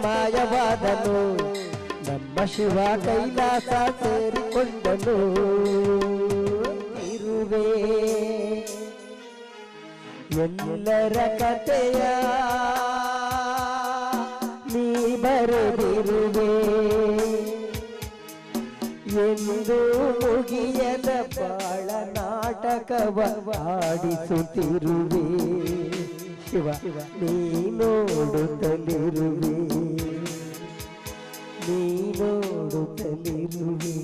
ಮಾಯವಾದನು ನಮ್ಮ ಶಿವ ಕೈಲಾಸ ಸೇರಿಕೊಂಡನು ಇರುವೆ ಎಲ್ಲರ ಕಥೆಯ ನೀ ಬರೆದಿರುವೆ ಎಂದು ಮುಗಿಯದ ಬಾಳ ನಾಟಕವ ಆಡಿಸುತ್ತಿರುವೆ ಶಿವ ನೀ ನೋಡುತ್ತಲಿರುವೆ ನೀ ನೋಡುತ್ತಲಿರುವೆ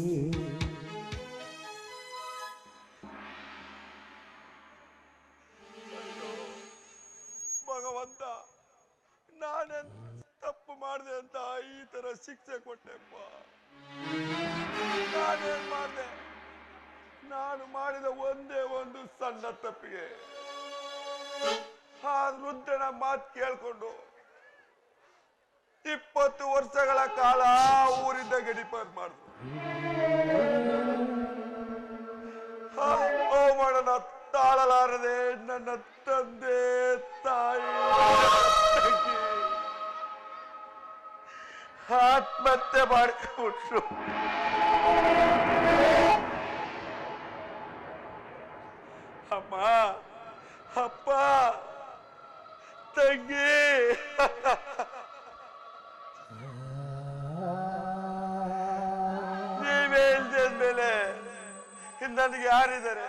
ಭಗವಂತ ನಾನೇ ತಪ್ಪು ಮಾಡಿದೆ ಅಂತ ಈ ತರ ಶಿಕ್ಷೆ ಕೊಟ್ಟೆಪ್ಪ. ನಾನೇನ್ ಮಾಡಿದೆ? ನಾನು ಮಾಡಿದ ಒಂದೇ ಒಂದು ಸಣ್ಣ ತಪ್ಪಿಗೆ ಆ ರುದ್ರನ ಮಾತು ಕೇಳ್ಕೊಂಡು 20 ವರ್ಷಗಳ ಕಾಲ ಊರಿಂದ ಗಡಿಪಾರು ಮಾಡಿದ್ರು. ಅವಮಾನ ತಾಳಲಾರದೆ ನನ್ನ ತಂದೆ ತಾಯಿ ಆತ್ಮಹತ್ಯೆ ಮಾಡಿಬಿಟ್ರು. ಅಮ್ಮ, ಅಪ್ಪ, ತಂಗಿ, ನೀವೇ ಇಲ್ದೇದ್ಮೇಲೆ ನನಗೆ ಯಾರಿದ್ದಾರೆ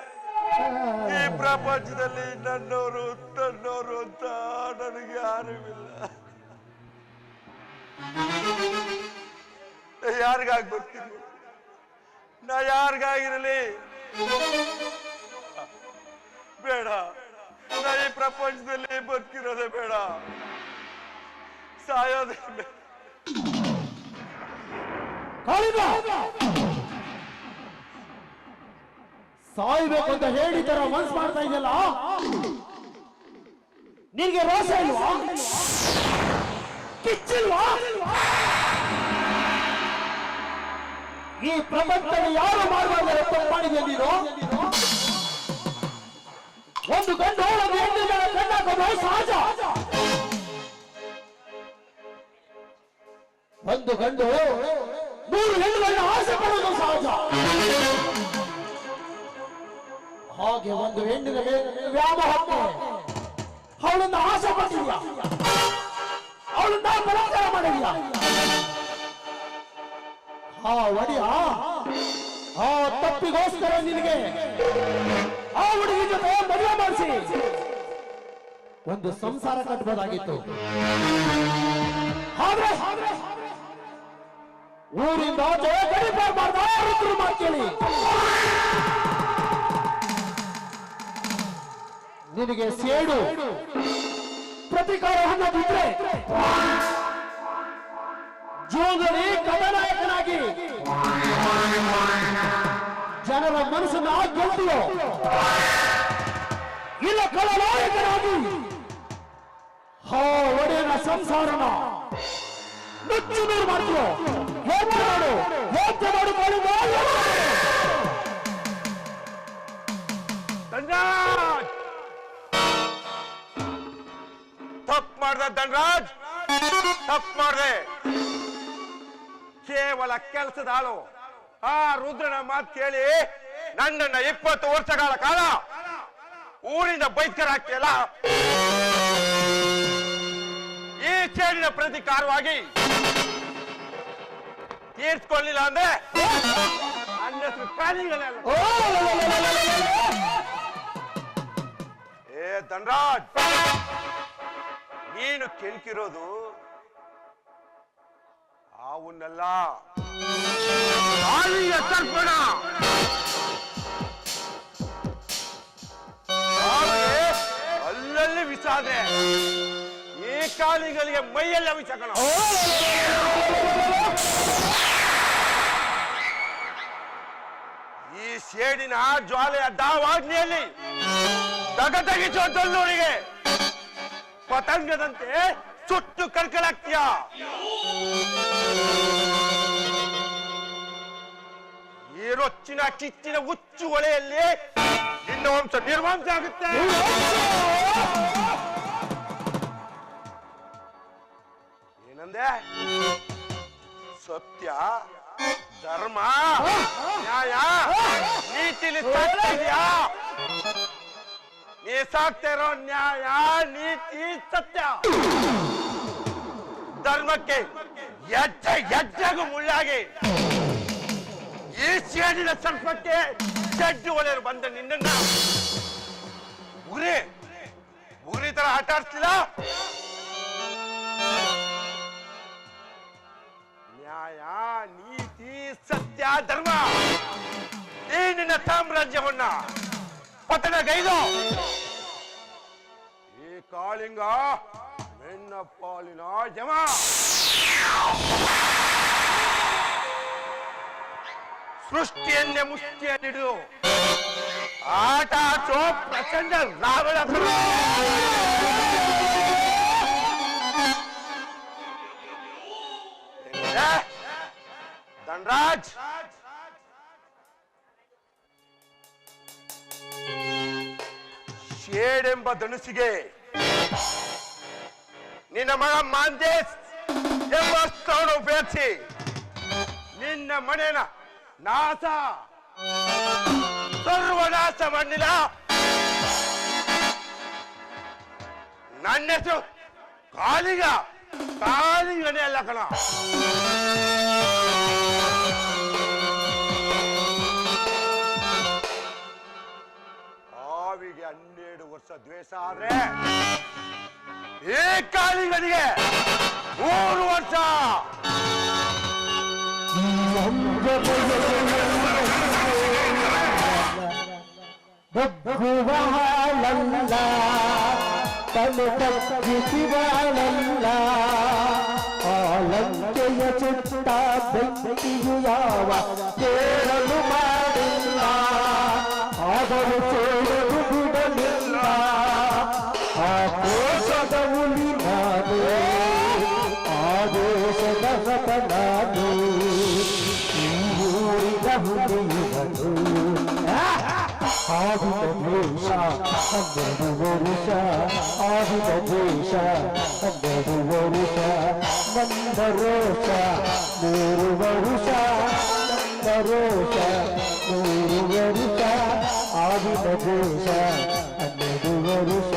ಈ ಪ್ರಪಂಚದಲ್ಲಿ? ನನ್ನವರು ತನ್ನವರು ಅಂತ ನನಗೆ ಯಾರೂ ಇಲ್ಲ. ಯಾರಿಗಾಗಿ ಬರ್ತೀನಿ? ನಾ ಯಾರಿಗಾಗಿರಲಿ ಬೇಡ. ನಾ ಈ ಪ್ರಪಂಚದಲ್ಲಿ ಬದುಕಿರೋದೇ ಬೇಡ, ಸಾಯೋದೇ ಬೇಡ. ಸಾಯ್ಬೇಕು ಅಂತ ಹೇಳಿ ತರ ಮನ್ಸ್ ಮಾಡ್ತಾ ಇದೆಯಲ್ಲ, ನಿನ್ಗೆ ರೋಷ ಇಲ್ವಾ? ಕಿಚ್ಚಿಲ್ವಾ? ಈ ಪ್ರಪಂಚದಲ್ಲಿ ಯಾರು ಮಾಡಬಾರ್ದು ತಪ್ಪು ಮಾಡಿದೆ ನೀನು? ಒಂದು ಗಂಡು ಒಂದು ಹೆಣ್ಣು ಜನ ಕಣ್ಣಾಕೋದು ಸಹಜ. ಒಂದು ಗಂಡು 3 ಹೆಣ್ಣುಗಳನ್ನ ಆಸೆ ಪಡೋದು ಸಹಜ. ಹಾಗೆ ಒಂದು ಹೆಣ್ಣಿನ ವ್ಯಾಮೋಹಕ್ಕೆ ಅವಳನ್ನ ಆಸೆ ಪಟ್ಟಿದ್ಯಾ? ಅವಳನ್ನ ಬಲಾತ್ಕಾರ ಮಾಡಿದ್ಯಾ? ಒಡಿಯ ಆ ತಪ್ಪಿಗೋಸ್ಕರ ನಿನಗೆ ಆ ಹುಡುಗಿ ಜೊತೆ ಮದುವೆ ಮಾಡಿಸಿ ಒಂದು ಸಂಸಾರ ಕಟ್ಟಬಹುದಾಗಿತ್ತು. ಆದ್ರೆ ಊರಿಂದ ಗಡಿಪಾರು ಮಾಡ್ದ ರುದ್ರ ಮಾಡ್ಕೇಳಿ ನಿನಗೆ ಸೇಡು ಪ್ರತಿಕಾರ ಅನ್ನೋದಿದ್ರೆ ಜೀವನದಲ್ಲಿ ಕಥಾನಾಯಕನಾಗಿ ಜನರ ಮನಸ್ಸನ್ನ ಗೆಲ್ತೀಯೋ, ಇಲ್ಲ ಕಥಾನಾಯಕನಾಗಿ ಒಡೆಯನ ಸಂಸಾರನ ನುಚ್ಚು ನೂರು ಮಾಡ್ತೀಯೋ? ಯೋಚನೆ ಮಾಡು, ಯೋಚನೆ ಮಾಡಿ. ತಪ್ಪು ಮಾಡ್ದ ಧನರಾಜ್, ತಪ್ಪು ಮಾಡ್ದೆ. ಕೇವಲ ಕೆಲಸದ ಆಳು ಆ ರುದ್ರನ ಮಾತು ಕೇಳಿ ನನ್ನನ್ನ 20 ವರ್ಷಗಳ ಕಾಲ ಊರಿಂದ ಬೈಸ್ಕರ ಹಾಕ್ತಿಯಲ್ಲ, ಈ ಸೇಡಿನ ಪ್ರತಿಕಾರವಾಗಿ ತೀರ್ಸ್ಕೊಳ್ಳಿಲ್ಲ ಅಂದ್ರೆ ನನ್ನ ಹೆಸರು ಕಾಲಿಗಳೆಲ್ಲ. ಏ ಧನರಾಜ್, ನೀನು ಕೆಣಕಿರೋದು ಅವನ್ನೆಲ್ಲ, ಸರ್ಪಣ. ಅಲ್ಲಲ್ಲಿ ವಿಷ ಆದ್ರೆ ಈ ಕಾಲಿಗಳಿಗೆ ಮೈಯೆಲ್ಲ ವಿಷ ಕಣ. ಈ ಸೇಡಿನ ಜ್ವಾಲೆಯ ದಾವಾಗ್ನಿಯಲ್ಲಿ ತಗತಗಿಸೋ ತಲ್ಲೂರಿಗೆ ಪತಂಗದಂತೆ ಸುಟ್ಟು ಕರ್ಕಲಾಗ್ತೀಯ. ಈ ರೊಚ್ಚಿನ ಕಿಚ್ಚಿನ ಹುಚ್ಚು ಹೊಳೆಯಲ್ಲಿ ನಿನ್ನ ವಂಶ ನಿರ್ವಂಶ ಆಗುತ್ತೆ. ಏನಂದೆ? ಸತ್ಯ, ಧರ್ಮ, ನ್ಯಾಯ, ನೀತಿಲಿ ಸಾಕ್ತಾ ಇದೆಯಾ? ನೀ ಸಾಕ್ತಾ ಇರೋ ನ್ಯಾಯ, ನೀತಿ, ಸತ್ಯ, ಧರ್ಮಕ್ಕೆ ಹೆಜ್ಜೆಗೂ ಮುಳ್ಳಾಗಿ ಈ ಸೇಡಿನ ಸರ್ಪಕ್ಕೆ ಜಡ್ಡು ಒಲೆಯರು ಬಂದ ನಿನ್ನನ್ನ ಉರಿ ತರ ಆಟ ಆಡ್ತಿಲ್ಲ. ನ್ಯಾಯ, ನೀತಿ, ಸತ್ಯ, ಧರ್ಮ ಈ ನಿನ್ನ ಸಾಮ್ರಾಜ್ಯವನ್ನ ಪತನಗೈದು ಈ ಕಾಳಿಂಗ ನಿನ್ನ ಪಾಲಿನ ಯಮ. ಸೃಷ್ಟಿಯನ್ನೇ ಮುಷ್ಟಿಯಲ್ಲಿಡು ಆಟ ಆಚೋ ಪ್ರಚಂಡ ರಾವಣ. ಧನರಾಜ್, ಶೇಡೆಂಬ ಧನುಸಿಗೆ ನಿನ್ನ ಮಗ ಮಾಂದೇಶ್ ಎಂಬ ಅಸ್ತ್ರವನ್ನು ಉಪಯೋಗಿಸಿ ನಿನ್ನ ಮನೆಯ ನಾಶ ಸರ್ವನಾಶ ಮಾಡಿಲ್ಲ. ನನ್ನ ಹೆಸರು ಕಾಳಿಂಗನೇ ಅಲ್ಲ ಕಣ. ಆವಿಗೆ 12 ವರ್ಷ ದ್ವೇಷ ಆದ್ರೆ ಈ ಕಾಳಿಂಗನಿಗೆ 3 ವರ್ಷ. ಬಗ್ಗುವಾಳಲ್ಲ ತಲೆ ತಗ್ಗಿಸುವಾಳಲ್ಲ ಆಲಂಕೆಯ ಚುಟ್ಟ ಬೆಂಕಿಯು ಯಾವ ಕೇಳಲು ಮಾಡಿಲ್ಲ ಆದರೂ ಸೇರಲು ಬಿಡಲಿಲ್ಲ ಆ ಕೋಶದ ಹುಲಿ ನಾನೇ ಆದೇಶದ ಹತ ನಾನೇ ಈ ಊರಿನ ಹುಲಿಯುವನು ಆದಿತ ದ್ವೇಷ 12 ವರುಷ ಆದಿತ ದ್ವೇಷ 12 ವರುಷ ನಂದ ರೋಷ 3 ವರುಷ ನಂದ ರೋಷ 3 ವರುಷ ಆದಿತ ದ್ವೇಷ 12 ವರುಷ